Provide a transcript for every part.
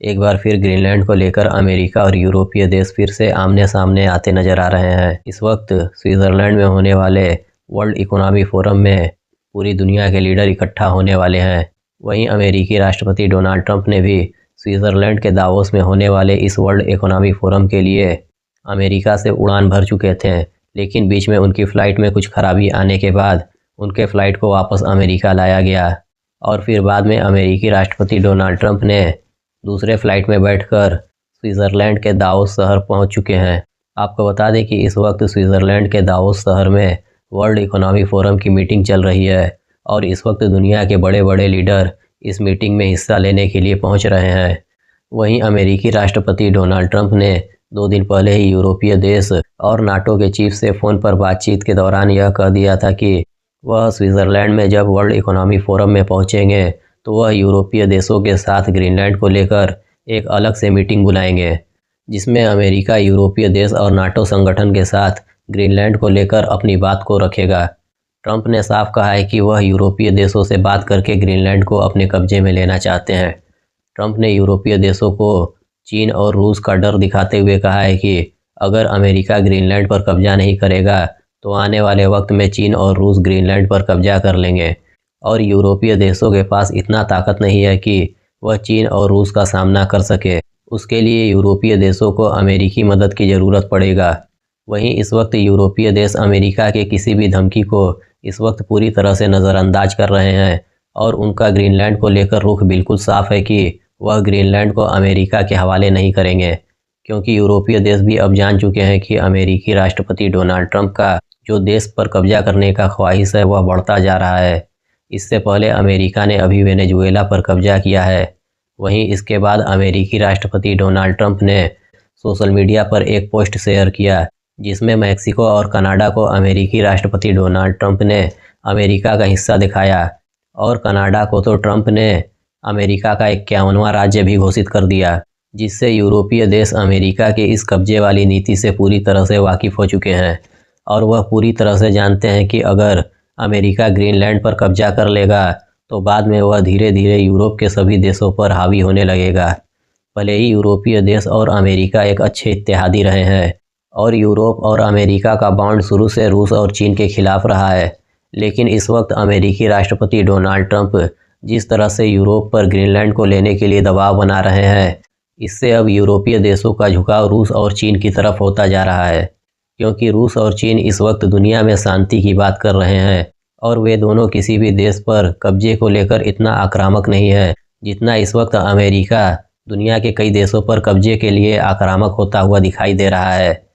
एक बार फिर ग्रीनलैंड को लेकर अमेरिका और यूरोपीय देश फिर से आमने सामने आते नजर आ रहे हैं। इस वक्त स्विट्जरलैंड में होने वाले वर्ल्ड इकोनॉमी फोरम में पूरी दुनिया के लीडर इकट्ठा होने वाले हैं। वहीं अमेरिकी राष्ट्रपति डोनाल्ड ट्रंप ने भी स्विट्जरलैंड के दावोस में होने वाले इस वर्ल्ड इकोनॉमी फोरम के लिए अमेरिका से उड़ान भर चुके थे, लेकिन बीच में उनकी फ़्लाइट में कुछ खराबी आने के बाद उनके फ़्लाइट को वापस अमेरिका लाया गया और फिर बाद में अमेरिकी राष्ट्रपति डोनाल्ड ट्रंप ने दूसरे फ्लाइट में बैठकर स्विट्ज़रलैंड के दावोस शहर पहुंच चुके हैं। आपको बता दें कि इस वक्त स्विट्ज़रलैंड के दावोस शहर में वर्ल्ड इकोनॉमी फोरम की मीटिंग चल रही है और इस वक्त दुनिया के बड़े बड़े लीडर इस मीटिंग में हिस्सा लेने के लिए पहुंच रहे हैं। वहीं अमेरिकी राष्ट्रपति डोनाल्ड ट्रंप ने 2 दिन पहले ही यूरोपीय देश और नाटो के चीफ से फ़ोन पर बातचीत के दौरान यह कह दिया था कि वह स्विट्ज़रलैंड में जब वर्ल्ड इकोनॉमी फोरम में पहुंचेंगे तो वह यूरोपीय देशों के साथ ग्रीनलैंड को लेकर एक अलग से मीटिंग बुलाएंगे, जिसमें अमेरिका यूरोपीय देश और नाटो संगठन के साथ ग्रीनलैंड को लेकर अपनी बात को रखेगा। ट्रंप ने साफ कहा है कि वह यूरोपीय देशों से बात करके ग्रीनलैंड को अपने कब्जे में लेना चाहते हैं। ट्रंप ने यूरोपीय देशों को चीन और रूस का डर दिखाते हुए कहा है कि अगर अमेरिका ग्रीनलैंड पर कब्जा नहीं करेगा तो आने वाले वक्त में चीन और रूस ग्रीनलैंड पर कब्जा कर लेंगे और यूरोपीय देशों के पास इतना ताकत नहीं है कि वह चीन और रूस का सामना कर सके। उसके लिए यूरोपीय देशों को अमेरिकी मदद की ज़रूरत पड़ेगा। वहीं इस वक्त यूरोपीय देश अमेरिका के किसी भी धमकी को इस वक्त पूरी तरह से नज़रअंदाज कर रहे हैं और उनका ग्रीनलैंड को लेकर रुख बिल्कुल साफ है कि वह ग्रीनलैंड को अमेरिका के हवाले नहीं करेंगे, क्योंकि यूरोपीय देश भी अब जान चुके हैं कि अमेरिकी राष्ट्रपति डोनाल्ड ट्रंप का जो देश पर कब्जा करने का ख्वाहिश है वह बढ़ता जा रहा है। इससे पहले अमेरिका ने अभी वेनेजुएला पर कब्जा किया है। वहीं इसके बाद अमेरिकी राष्ट्रपति डोनाल्ड ट्रंप ने सोशल मीडिया पर एक पोस्ट शेयर किया जिसमें मैक्सिको और कनाडा को अमेरिकी राष्ट्रपति डोनाल्ड ट्रंप ने अमेरिका का हिस्सा दिखाया और कनाडा को तो ट्रंप ने अमेरिका का 51वां राज्य भी घोषित कर दिया, जिससे यूरोपीय देश अमेरिका के इस कब्जे वाली नीति से पूरी तरह से वाकिफ़ हो चुके हैं और वह पूरी तरह से जानते हैं कि अगर अमेरिका ग्रीनलैंड पर कब्जा कर लेगा तो बाद में वह धीरे धीरे यूरोप के सभी देशों पर हावी होने लगेगा। भले ही यूरोपीय देश और अमेरिका एक अच्छे इत्तेहादी रहे हैं और यूरोप और अमेरिका का बॉन्ड शुरू से रूस और चीन के खिलाफ रहा है, लेकिन इस वक्त अमेरिकी राष्ट्रपति डोनाल्ड ट्रंप जिस तरह से यूरोप पर ग्रीनलैंड को लेने के लिए दबाव बना रहे हैं, इससे अब यूरोपीय देशों का झुकाव रूस और चीन की तरफ होता जा रहा है, क्योंकि रूस और चीन इस वक्त दुनिया में शांति की बात कर रहे हैं और वे दोनों किसी भी देश पर कब्जे को लेकर इतना आक्रामक नहीं है जितना इस वक्त अमेरिका दुनिया के कई देशों पर कब्जे के लिए आक्रामक होता हुआ दिखाई दे रहा है।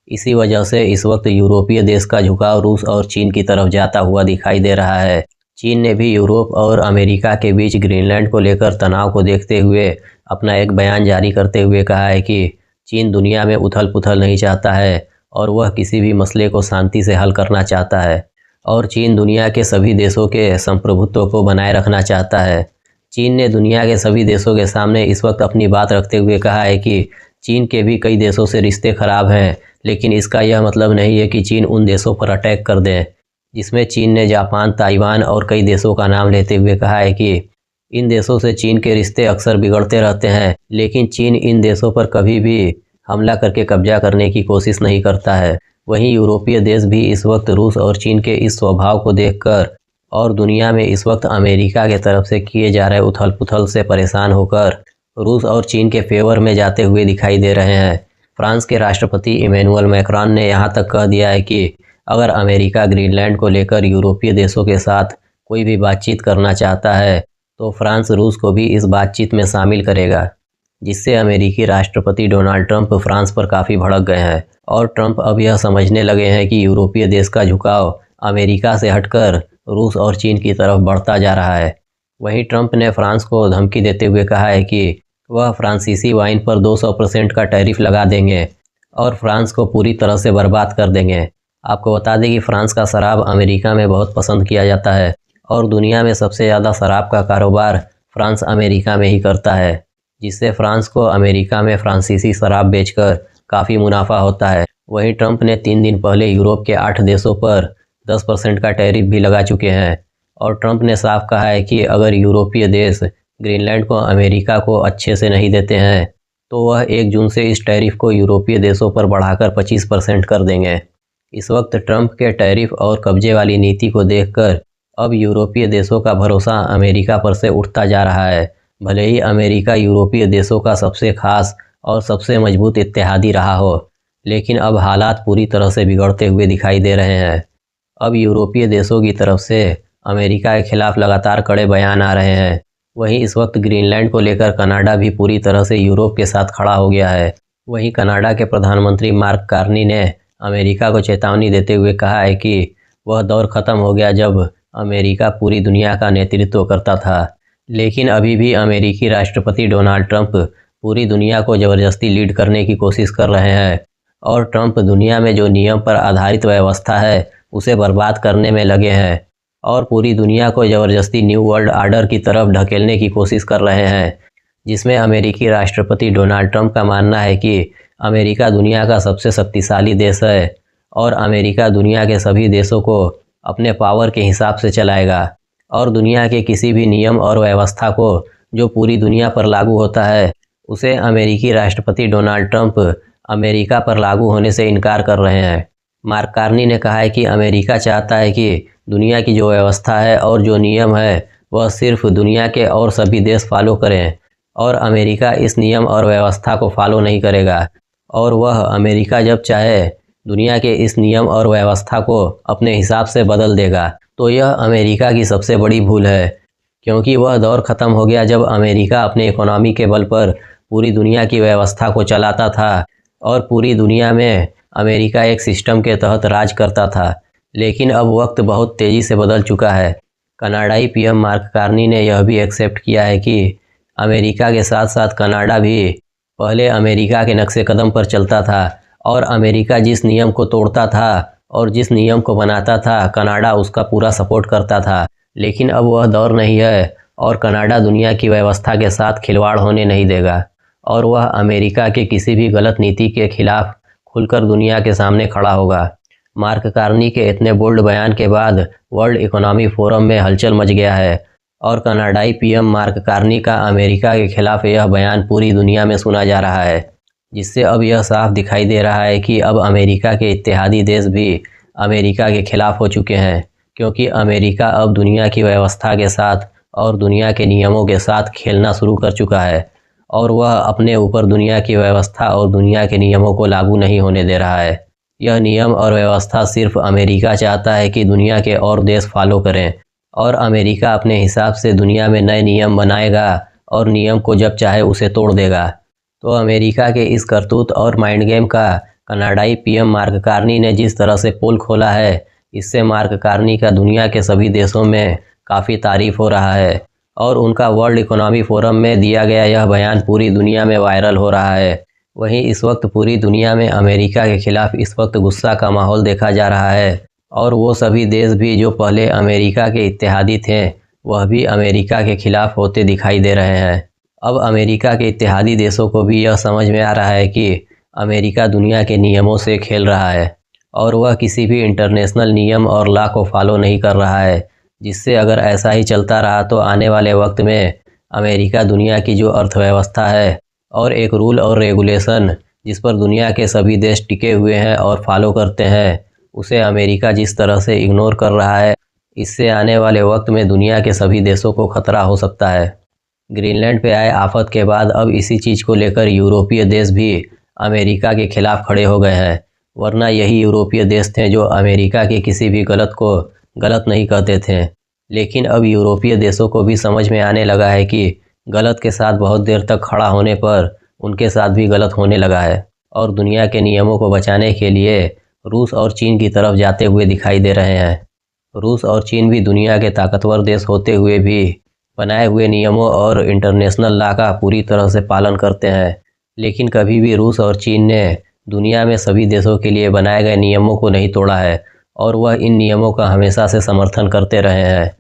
इसी वजह से इस वक्त यूरोपीय देश का झुकाव रूस और चीन की तरफ जाता हुआ दिखाई दे रहा है। चीन ने भी यूरोप और अमेरिका के बीच ग्रीनलैंड को लेकर तनाव को देखते हुए अपना एक बयान जारी करते हुए कहा है कि चीन दुनिया में उथल पुथल नहीं चाहता है और वह किसी भी मसले को शांति से हल करना चाहता है और चीन दुनिया के सभी देशों के संप्रभुत्व को बनाए रखना चाहता है। चीन ने दुनिया के सभी देशों के सामने इस वक्त अपनी बात रखते हुए कहा है कि चीन के भी कई देशों से रिश्ते खराब हैं, लेकिन इसका यह मतलब नहीं है कि चीन उन देशों पर अटैक कर दे। जिसमें चीन ने जापान, ताइवान और कई देशों का नाम लेते हुए कहा है कि इन देशों से चीन के रिश्ते अक्सर बिगड़ते रहते हैं, लेकिन चीन इन देशों पर कभी भी हमला करके कब्जा करने की कोशिश नहीं करता है। वहीं यूरोपीय देश भी इस वक्त रूस और चीन के इस स्वभाव को देखकर और दुनिया में इस वक्त अमेरिका के तरफ से किए जा रहे उथल पुथल से परेशान होकर रूस और चीन के फेवर में जाते हुए दिखाई दे रहे हैं। फ्रांस के राष्ट्रपति इमैनुअल मैक्रॉन ने यहाँ तक कह दिया है कि अगर अमेरिका ग्रीनलैंड को लेकर यूरोपीय देशों के साथ कोई भी बातचीत करना चाहता है तो फ्रांस रूस को भी इस बातचीत में शामिल करेगा, जिससे अमेरिकी राष्ट्रपति डोनाल्ड ट्रंप फ्रांस पर काफ़ी भड़क गए हैं और ट्रंप अब यह समझने लगे हैं कि यूरोपीय देश का झुकाव अमेरिका से हटकर रूस और चीन की तरफ बढ़ता जा रहा है। वहीं ट्रंप ने फ्रांस को धमकी देते हुए कहा है कि वह फ्रांसीसी वाइन पर 200% का टैरिफ लगा देंगे और फ्रांस को पूरी तरह से बर्बाद कर देंगे। आपको बता दें कि फ्रांस का शराब अमेरिका में बहुत पसंद किया जाता है और दुनिया में सबसे ज़्यादा शराब का कारोबार फ्रांस अमेरिका में ही करता है, जिससे फ्रांस को अमेरिका में फ्रांसीसी शराब बेचकर काफ़ी मुनाफा होता है। वहीं ट्रंप ने 3 दिन पहले यूरोप के 8 देशों पर 10% का टैरिफ भी लगा चुके हैं और ट्रंप ने साफ कहा है कि अगर यूरोपीय देश ग्रीनलैंड को अमेरिका को अच्छे से नहीं देते हैं तो वह 1 जून से इस टैरिफ को यूरोपीय देशों पर बढ़ाकर 25% कर देंगे। इस वक्त ट्रंप के टैरिफ और कब्जे वाली नीति को देखकर अब यूरोपीय देशों का भरोसा अमेरिका पर से उठता जा रहा है। भले ही अमेरिका यूरोपीय देशों का सबसे खास और सबसे मजबूत इत्तेहादी रहा हो, लेकिन अब हालात पूरी तरह से बिगड़ते हुए दिखाई दे रहे हैं। अब यूरोपीय देशों की तरफ से अमेरिका के खिलाफ लगातार कड़े बयान आ रहे हैं। वहीं इस वक्त ग्रीनलैंड को लेकर कनाडा भी पूरी तरह से यूरोप के साथ खड़ा हो गया है। वहीं कनाडा के प्रधानमंत्री मार्क कार्नी ने अमेरिका को चेतावनी देते हुए कहा है कि वह दौर ख़त्म हो गया जब अमेरिका पूरी दुनिया का नेतृत्व करता था। लेकिन अभी भी अमेरिकी राष्ट्रपति डोनाल्ड ट्रंप पूरी दुनिया को ज़बरदस्ती लीड करने की कोशिश कर रहे हैं और ट्रंप दुनिया में जो नियम पर आधारित व्यवस्था है उसे बर्बाद करने में लगे हैं और पूरी दुनिया को ज़बरदस्ती न्यू वर्ल्ड ऑर्डर की तरफ ढकेलने की कोशिश कर रहे हैं, जिसमें अमेरिकी राष्ट्रपति डोनाल्ड ट्रंप का मानना है कि अमेरिका दुनिया का सबसे शक्तिशाली देश है और अमेरिका दुनिया के सभी देशों को अपने पावर के हिसाब से चलाएगा और दुनिया के किसी भी नियम और व्यवस्था को जो पूरी दुनिया पर लागू होता है उसे अमेरिकी राष्ट्रपति डोनाल्ड ट्रंप अमेरिका पर लागू होने से इनकार कर रहे हैं। मार्क कार्नी ने कहा है कि अमेरिका चाहता है कि दुनिया की जो व्यवस्था है और जो नियम है वह सिर्फ दुनिया के और सभी देश फॉलो करें और अमेरिका इस नियम और व्यवस्था को फॉलो नहीं करेगा और वह अमेरिका जब चाहे दुनिया के इस नियम और व्यवस्था को अपने हिसाब से बदल देगा। तो यह अमेरिका की सबसे बड़ी भूल है, क्योंकि वह दौर ख़त्म हो गया जब अमेरिका अपने इकोनॉमी के बल पर पूरी दुनिया की व्यवस्था को चलाता था और पूरी दुनिया में अमेरिका एक सिस्टम के तहत राज करता था। लेकिन अब वक्त बहुत तेज़ी से बदल चुका है। कनाडाई पीएम मार्क कार्नी ने यह भी एक्सेप्ट किया है कि अमेरिका के साथ साथ कनाडा भी पहले अमेरिका के नक्शे कदम पर चलता था और अमेरिका जिस नियम को तोड़ता था और जिस नियम को बनाता था कनाडा उसका पूरा सपोर्ट करता था। लेकिन अब वह दौर नहीं है और कनाडा दुनिया की व्यवस्था के साथ खिलवाड़ होने नहीं देगा और वह अमेरिका के किसी भी गलत नीति के खिलाफ खुलकर दुनिया के सामने खड़ा होगा। मार्क कार्नी के इतने बोल्ड बयान के बाद वर्ल्ड इकोनॉमी फोरम में हलचल मच गया है और कनाडाई पीएम मार्क कार्नी का अमेरिका के खिलाफ यह बयान पूरी दुनिया में सुना जा रहा है, जिससे अब यह साफ दिखाई दे रहा है कि अब अमेरिका के इत्तेहादी देश भी अमेरिका के खिलाफ हो चुके हैं, क्योंकि अमेरिका अब दुनिया की व्यवस्था के साथ और दुनिया के नियमों के साथ खेलना शुरू कर चुका है और वह अपने ऊपर दुनिया की व्यवस्था और दुनिया के नियमों को लागू नहीं होने दे रहा है। यह नियम और व्यवस्था सिर्फ अमेरिका चाहता है कि दुनिया के और देश फॉलो करें और अमेरिका अपने हिसाब से दुनिया में नए नियम बनाएगा और नियम को जब चाहे उसे तोड़ देगा। तो अमेरिका के इस करतूत और माइंड गेम का कनाडाई पीएम मार्क कार्नी ने जिस तरह से पोल खोला है, इससे मार्क कार्नी का दुनिया के सभी देशों में काफ़ी तारीफ हो रहा है और उनका वर्ल्ड इकोनॉमी फोरम में दिया गया यह बयान पूरी दुनिया में वायरल हो रहा है। वहीं इस वक्त पूरी दुनिया में अमेरिका के खिलाफ इस वक्त गुस्सा का माहौल देखा जा रहा है और वो सभी देश भी जो पहले अमेरिका के इत्तेहादी थे वह भी अमेरिका के खिलाफ होते दिखाई दे रहे हैं। अब अमेरिका के इत्तेहादी देशों को भी यह समझ में आ रहा है कि अमेरिका दुनिया के नियमों से खेल रहा है और वह किसी भी इंटरनेशनल नियम और लॉ को फॉलो नहीं कर रहा है, जिससे अगर ऐसा ही चलता रहा तो आने वाले वक्त में अमेरिका दुनिया की जो अर्थव्यवस्था है और एक रूल और रेगुलेशन जिस पर दुनिया के सभी देश टिके हुए हैं और फॉलो करते हैं, उसे अमेरिका जिस तरह से इग्नोर कर रहा है, इससे आने वाले वक्त में दुनिया के सभी देशों को खतरा हो सकता है। ग्रीनलैंड पे आए आफत के बाद अब इसी चीज़ को लेकर यूरोपीय देश भी अमेरिका के खिलाफ खड़े हो गए हैं, वरना यही यूरोपीय देश थे जो अमेरिका के किसी भी गलत को गलत नहीं कहते थे। लेकिन अब यूरोपीय देशों को भी समझ में आने लगा है कि गलत के साथ बहुत देर तक खड़ा होने पर उनके साथ भी गलत होने लगा है और दुनिया के नियमों को बचाने के लिए रूस और चीन की तरफ जाते हुए दिखाई दे रहे हैं। रूस और चीन भी दुनिया के ताकतवर देश होते हुए भी बनाए हुए नियमों और इंटरनेशनल लॉ का पूरी तरह से पालन करते हैं, लेकिन कभी भी रूस और चीन ने दुनिया में सभी देशों के लिए बनाए गए नियमों को नहीं तोड़ा है और वह इन नियमों का हमेशा से समर्थन करते रहे हैं।